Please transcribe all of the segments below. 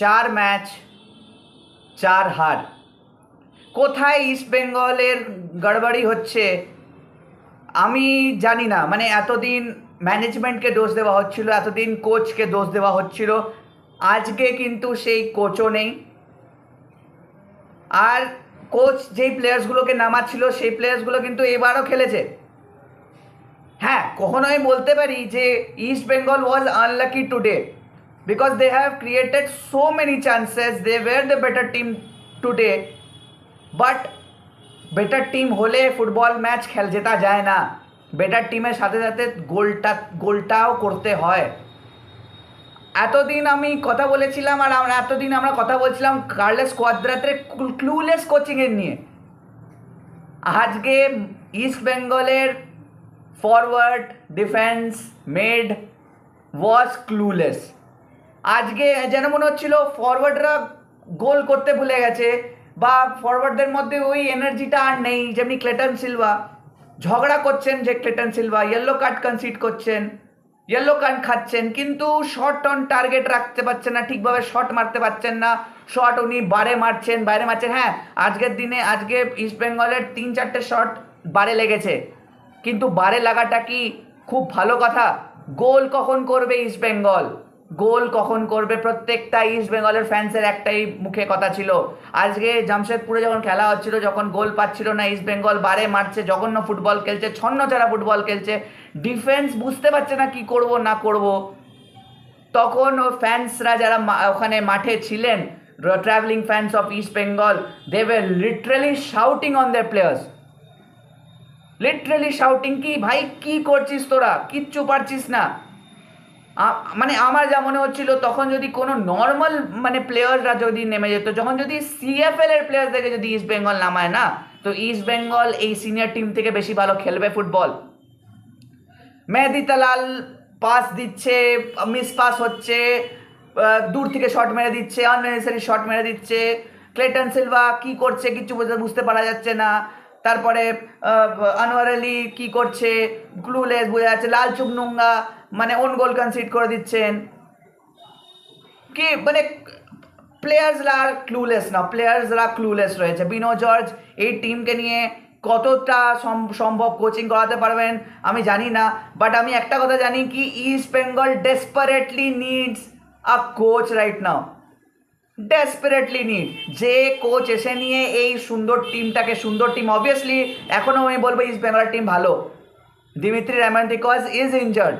চার ম্যাচ, চার হার। কোথায় ইস্ট বেঙ্গলের গড়বড়ি হচ্ছে আমি জানি না। মানে এতদিন ম্যানেজমেন্টকে দোষ দেওয়া হচ্ছিল, এতদিন কোচকে দোষ দেওয়া হচ্ছিল, আজকে কিন্তু সেই কোচও নেই। আর কোচ যেই প্লেয়ার্সগুলোকে নামাচ্ছিল সেই প্লেয়ার্সগুলো কিন্তু এবারও খেলেছে। হ্যাঁ, কখনোই বলতে পারি যে East Bengal was unlucky today because they have created so many chances, they were the better team today. But better team হলে ফুটবল ম্যাচ জেতা যায় না, বেটার টিমের সাথে সাথে গোলটাও করতে হয়। এতদিন আমি কথা বলেছিলাম আর এতদিন আমরা কথা বলছিলাম কার্লোস কোয়াদ্রাতের ক্লুলেস কোচিংয়ের নিয়ে। আজকে ইস্ট বেঙ্গলের ফরওয়ার্ড ডিফেন্স মেড ওয়াজ ক্লুলেস। আজকে যেন মনে হচ্ছিল ফরওয়ার্ডরা গোল করতে ভুলে গেছে, বা ফরওয়ার্ডদের মধ্যে ওই এনার্জিটা আর নেই। যেমনি ক্লেটন সিলভা ঝগড়া করছেন, যে Cleiton Silva yellow card concede করছেন, ইয়েলো কার্ড খাচ্ছেন, কিন্তু শট অন টার্গেট রাখতে পারছেন না, ঠিকভাবে শট মারতে পারছেন না। শট উনি বাইরে মারছেন। হ্যাঁ, আজকের দিনে আজকে ইস্ট বেঙ্গলের 3-4টে শট বারে লেগেছে, কিন্তু বারে লাগাটা কি খুব ভালো কথা? গোল কখন করবে ইস্ট বেঙ্গল? গোল কখন করবে? প্রত্যেকটা ইস্ট বেঙ্গলের ফ্যান্সের একটাই মুখে কথা ছিল। আজকে জামশেদপুরে যখন খেলা হচ্ছিল, যখন গোল পাচ্ছিল না ইস্ট বেঙ্গল, বারে মারছে, জঘন্য ফুটবল খেলছে, ছন্নছাড়া ফুটবল খেলছে, ডিফেন্স বুঝতে পারছে না কি করব না করব। তখন ও ফ্যান্সরা যারা ওখানে মাঠে ছিলেন, travelling fans of East Bengal, they were literally shouting on their players, literally shouting কি ভাই কি করছিস তোরা, কিচ্ছু পারছিস না। মানে আমার যা মনে হচ্ছিল, তখন যদি কোনো নর্মাল মানে প্লেয়াররা যদি নেমে যেত, যখন যদি সিএফএল এর প্লেয়ারদেরকে যদি ইস্ট বেঙ্গল নামায় না, তো ইস্ট বেঙ্গল এই সিনিয়র টিম থেকে বেশি ভালো খেলবে ফুটবল। মেহেদি তালাল পাস দিচ্ছে, মিস পাস হচ্ছে, দূর থেকে শট মেরে দিচ্ছে, আননেসেসারি শট মেরে দিচ্ছে। ক্লেটন সিলভা কি করছে কিছু বুঝতে পারা যাচ্ছে না। তারপরে আনোয়ার আলী কি করছে ক্লুলেস বোঝা যাচ্ছে। লাল চুকনুঙ্গা মানে ওন গোল কনসিড করে দিচ্ছেন। কি মানে প্লেয়ার্সরা আর ক্লুলেস না, প্লেয়ার্সরা ক্লুলেস রয়েছে। বিনো জর্জ এই টিমকে নিয়ে কতটা সম্ভব কোচিং করাতে পারবেন আমি জানি না, বাট আমি একটা কথা জানি কি east Bengal desperately needs a coach right now, desperately need. যে কোচ এসে নিয়ে এই সুন্দর টিমটাকে, সুন্দর টিম অবভিয়াসলি এখনও আমি বলবো ইস্ট বেঙ্গল টিম ভালো, দিমিত্রি রামান্তিকজ ইজ ইনজার্ড,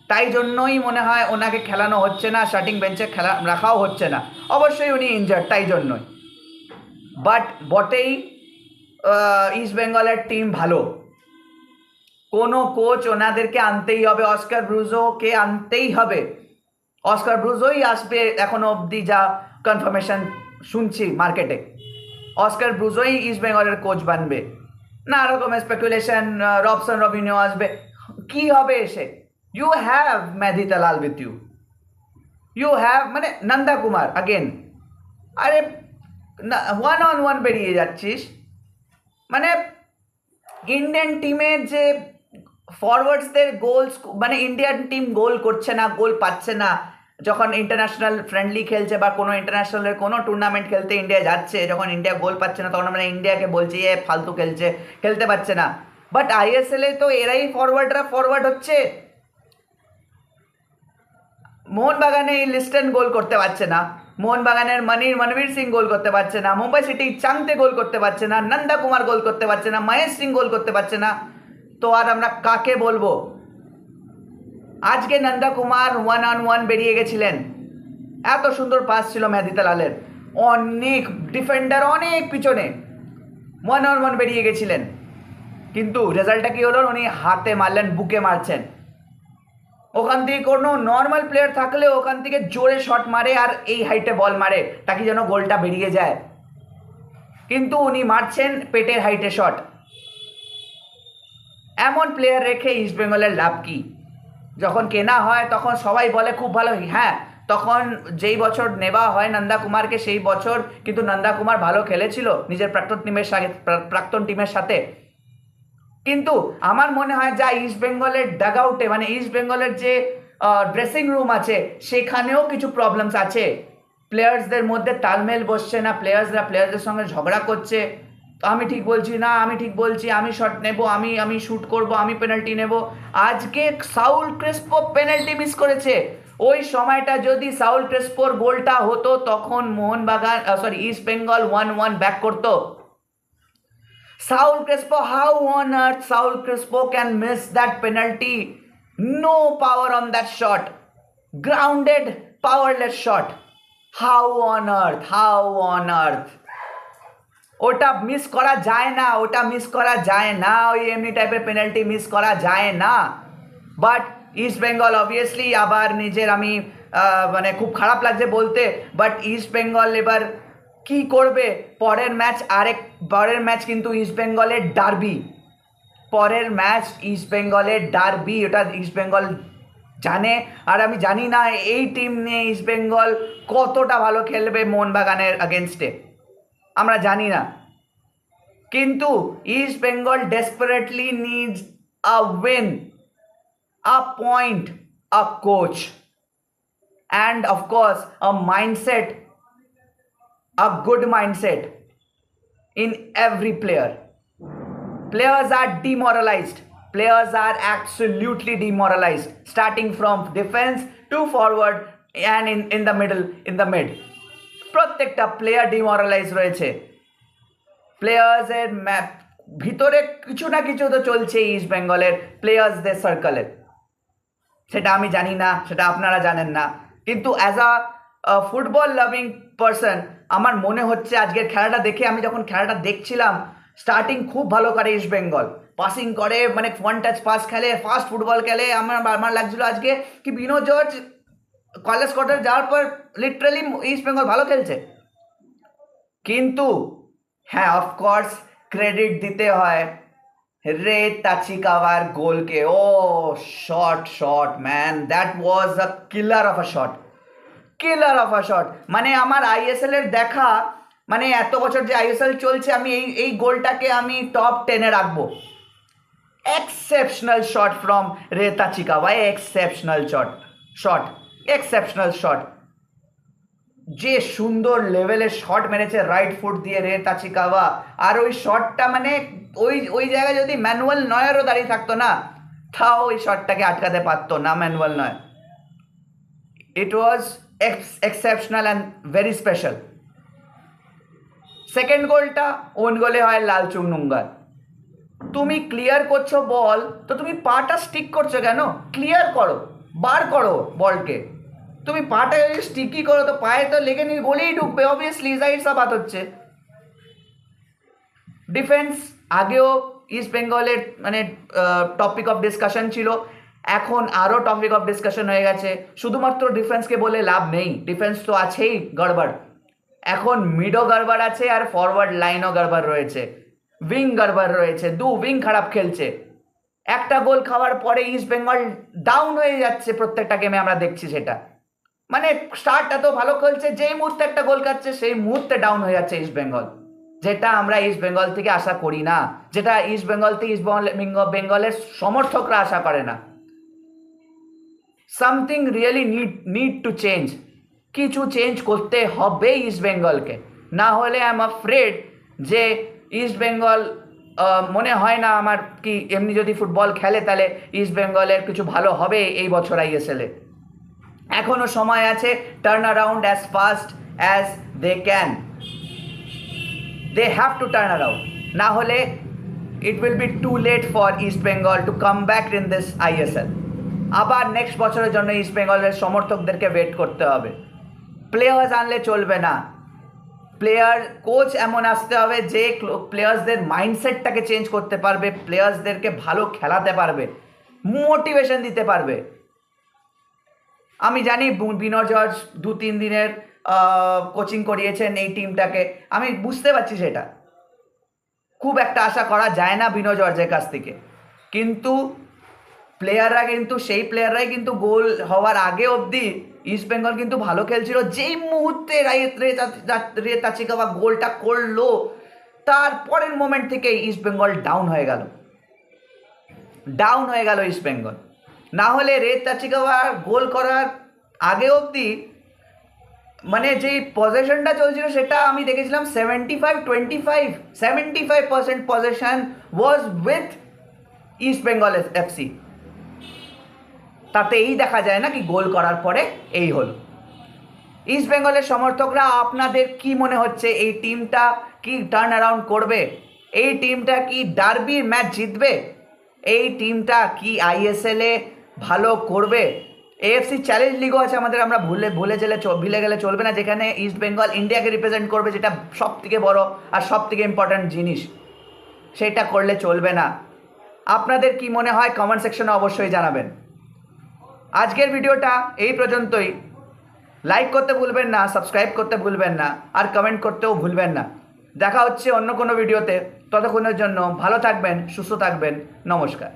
তাই জন্যই মনে হয় ওনাকে খেলানো হচ্ছে না, স্টার্টিং বেঞ্চে রাখাও হচ্ছে না। অবশ্যই উনি ইনজার্ড, তাই জন্যই। বাট বটেই ইস্ট বেঙ্গলের টিম ভালো, কোনো কোচ ওনাদেরকে আনতেই হবে, অস্কার ব্রুজোকে আনতেই হবে। অস্কার ব্রুজোই আসবে এখনো অবধি যা কনফার্মেশন শুনছি মার্কেটে, অস্কার ব্রুজোই ইস্ট বেঙ্গলের কোচ বানবে। না রকম স্পেকুলেশন রবসন রবিনিও আসবে, কি হবে এসে? You have Mehdi Talal with you, you have মানে নন্দা কুমার अगेन। আরে ওয়ান অন ওয়ান বেরিয়ে যাচ্ছিস, মানে ইন্ডিয়ান টিমের যে ফরওয়ার্ডসদের গোলস, মানে ইন্ডিয়ান টিম গোল করছে না, গোল পাচ্ছে না। যখন ইন্টারন্যাশনাল ফ্রেন্ডলি খেলছে বা কোনো ইন্টারন্যাশনালের কোনো টুর্নামেন্ট খেলতে ইন্ডিয়া যাচ্ছে, যখন ইন্ডিয়া গোল পাচ্ছে না, তখন আমরা ইন্ডিয়াকে বলছি এ ফালতু খেলছে, খেলতে পারছে না। বাট আইএসএলে তো এরাই ফরওয়ার্ড হচ্ছে। মোহনবাগানে লিস্টন গোল করতে পারছে না, মোহনবাগানের মনবীর সিং গোল করতে পারছে না, মুম্বাই সিটি চাংতে গোল করতে পারছে না, নন্দা কুমার গোল করতে পারছে না, মহেশ সিং গোল করতে পারছে না, তো আর আমরা কাকে বলবো? আজকে Nanda Kumar one on one বেরিয়ে গেছিলেন, এত সুন্দর পাস ছিল মেহেদি তালালের, অনেক ডিফেন্ডার অনেক পিছনে, ওয়ান অন ওয়ান বেরিয়ে গেছিলেন, কিন্তু রেজাল্টটা কি হলো? উনি হাতে মারলেন, বুকে মারছেন। ওখান থেকে কোনো নর্মাল প্লেয়ার থাকলে ওখান থেকে জোরে শট মারে আর এই হাইটে বল মারে তাকে যেন গোলটা বেরিয়ে যায়, কিন্তু উনি মারছেন পেটের হাইটে শট। এমন প্লেয়ার রেখে ইস্ট বেঙ্গলের লাভ কি? যখন কেনা হয় তখন সবাই বলে খুব ভালো, হ্যাঁ তখন যেই বছর নেওয়া হয় নন্দা কুমারকে, সেই বছর কিন্তু নন্দা কুমার ভালো খেলেছিল নিজের প্রাক্তন টিমের সাথে। কিন্তু আমার মনে হয় যা ইস্ট বেঙ্গলের ডাগ আউটে, মানে ইস্ট বেঙ্গলের যে ড্রেসিং রুম আছে সেখানেও কিছু প্রবলেমস আছে। প্লেয়ার্সদের মধ্যে তালমেল বসছে না, প্লেয়ার্সদের সঙ্গে ঝগড়া করছে, তো আমি ঠিক বলছি না, আমি ঠিক বলছি, আমি শট নেব, আমি শুট করব, আমি পেনাল্টি নেব। আজকে সাউল ক্রেসপো পেনাল্টি মিস করেছে। ওই সময়টা যদি সাউল ক্রেসপোর গোলটা হতো তখন মোহনবাগান ইস্ট বেঙ্গল 1-1 ব্যাক করতো। Saul Crespo, how on earth Saul Crespo can miss that penalty? No power on that shot. Grounded, powerless shot. How on earth? How on earth? ওটা miss করা যায় না, ওটা মিস করা যায় না, ওই এমনি টাইপের পেনাল্টি মিস করা যায় না। বাট ইস্ট বেঙ্গল অবভিয়াসলি আবার নিজের, আমি মানে খুব খারাপ লাগছে বলতে, বাট ইস্ট বেঙ্গল এবার কি করবে? পরের ম্যাচ কিন্তু ইস্ট বেঙ্গলের ডার্বি, পরের ম্যাচ ইস্ট বেঙ্গলের ডার্বি, ওটা ইস্ট বেঙ্গল জানে। আর আমি জানি না এই টিম নিয়ে ইস্ট বেঙ্গল কতটা ভালো খেলবে মোহনবাগানের আগেনস্টে, আমরা জানি না। কিন্তু east Bengal desperately needs a win, a point, a coach, and of course a mindset, a good mindset in every player. Players are demoralized, players are absolutely demoralized, starting from defense to forward and in the middle, in the mid. প্রত্যেকটা player demoralise রয়েছে। প্লেয়ার্সের ভিতরে কিছু না কিছু তো চলছে east বেঙ্গলের প্লেয়ার্সদের সার্কেলে, সেটা আমি জানি না, সেটা আপনারা জানেন না। কিন্তু as a football loving person আমার মনে হচ্ছে আজকের খেলাটা দেখে, আমি যখন খেলাটা দেখছিলাম, স্টার্টিং খুব ভালো করে ইস্ট বেঙ্গল, পাসিং করে, মানে ওয়ান টাচ পাস খেলে, ফাস্ট ফুটবল খেলে। আমার লাগছিল আজকে কি বিনো জর্জ কলেজ কোয়ার্টার যাওয়ার পর লিটারালি ইস্ট বেঙ্গল ভালো খেলছে। কিন্তু হ্যাঁ, অফকোর্স ক্রেডিট দিতে হয় রে তাচিকাওয়ার গোলকে। Oh shot man, that was a killer of a shot. মানে আমার আইএসএল এর দেখা, মানে এত বছর যে আইএসএল চলছে, আমি এই গোলটাকে আমি টপ 10-এ রাখবো। এক্সেপশনাল শট ফ্রম রে তাচিকাওয়া, এক্সেপশনাল শট। যে সুন্দর লেভেলের শট মেরেছে রাইট ফুট দিয়ে রে তাচিকাওয়া। আর ওই শটটা মানে ওই জায়গায় যদি ম্যানুয়াল নয়ারও দাঁড়িয়ে থাকতো না, তাও ওই শটটাকে আটকাতে পারতো না ম্যানুয়াল নয়। It was exceptional and very special. Second গোলটা ওন গোলে হয় লালচুং নুঙ্গার। তুমি ক্লিয়ার করছো বল, তো তুমি পাটা স্টিক করছো কেন? ক্লিয়ার করো, বার করো বলকে। তুমি পাটা যদি স্টিকই করো তো পায়ে তো লেগে নিয়ে গোলেই ঢুকবে, অবভিয়াসলি, জাহির সা বাত হচ্ছে। ডিফেন্স আগেও ইস্ট বেঙ্গলের মানে টপিক অফ ডিসকাশন ছিল, এখন আরও টপিক অফ ডিসকাশন হয়ে গেছে। শুধুমাত্র ডিফেন্সকে বলে লাভ নেই, ডিফেন্স তো আছেই গড়বড়, এখন মিডও গড়বড় আছে আর ফরওয়ার্ড লাইনও গড়বড় রয়েছে, উইং গড়বড় রয়েছে, উইং খারাপ খেলছে। একটা গোল খাওয়ার পরে ইস্ট বেঙ্গল ডাউন হয়ে যাচ্ছে প্রত্যেকটা গেমে, আমরা দেখছি সেটা। মানে স্টার্ট এত ভালো খেলছে, যেই মুহূর্তে একটা গোল খাচ্ছে সেই মুহূর্তে ডাউন হয়ে যাচ্ছে ইস্ট বেঙ্গল, যেটা আমরা ইস্ট বেঙ্গল থেকে আশা করি না, যেটা ইস্ট বেঙ্গলের সমর্থকরা আশা করে না। Something really need to change, কিছু চেঞ্জ করতে হবে ইস্ট বেঙ্গলকে, না হলে আই এম আফ্রেড যে ইস্ট বেঙ্গল, মনে হয় না আমার কি এমনি যদি ফুটবল খেলে তাহলে ইস্ট বেঙ্গলের কিছু ভালো হবে এই বছর আইএসএলে। এখনো সময় আছে, turn around as fast as they can, they have to turn around, না হলে it will be too late for East Bengal to come back in this ISL. আবার নেক্সট বছরের জন্য ইস্ট বেঙ্গলের সমর্থকদেরকে ওয়েট করতে হবে। প্লেয়ার্স আনলে চলবে না, কোচ এমন আসতে হবে যে প্লেয়ার্সদের মাইন্ডসেটটাকে চেঞ্জ করতে পারবে, প্লেয়ার্সদেরকে ভালো খেলাতে পারবে, মোটিভেশন দিতে পারবে। আমি জানি বিনো জর্জ 2-3 দিনের কোচিং করিয়েছেন এই টিমটাকে, আমি বুঝতে পারছি সেটা খুব একটা আশা করা যায় না বিনো জর্জের কাছ থেকে। কিন্তু সেই প্লেয়াররাই কিন্তু গোল হওয়ার আগে অবধি ইস্ট বেঙ্গল কিন্তু ভালো খেলছিল। যেই মুহূর্তে রে তাচিকাওয়া গোলটা করলো, তারপরের মোমেন্ট থেকে ইস্ট বেঙ্গল ডাউন হয়ে গেল ইস্ট বেঙ্গল। না হলে রে তাচিকাওয়া গোল করার আগে অবধি মানে যেই পজিশনটা চলছিল সেটা আমি দেখেছিলাম 75-25, 75% position was with east Bengal FC. তাতে এই দেখা যায় না কি গোল করার পরে এই হলো। ইস্ট বেঙ্গলের সমর্থকরা আপনাদের কি মনে হচ্ছে, এই টিমটা কি টার্ন অ্যারাউন্ড করবে? এই টিমটা কি ডার্বির ম্যাচ জিতবে? এই টিমটা কি আইএসএলে ভালো করবে? এএফসি চ্যালেঞ্জ লিগও আছে আমাদের, আমরা ভুলে গেলে চলবে না, যেখানে ইস্ট বেঙ্গল ইন্ডিয়াকে রিপ্রেজেন্ট করবে, যেটা সব থেকে বড় আর সব থেকে ইম্পর্ট্যান্ট জিনিস। সেটা করলে চলবে না। আপনাদের কি মনে হয় কমেন্ট সেকশনে অবশ্যই জানাবেন। আজকের ভিডিওটা এই পর্যন্তই। লাইক করতে ভুলবেন না, সাবস্ক্রাইব করতে ভুলবেন না, আর কমেন্ট করতেও ভুলবেন না। দেখা হচ্ছে অন্য কোনো ভিডিওতে। ততক্ষণের জন্য ভালো থাকবেন, সুস্থ থাকবেন। নমস্কার।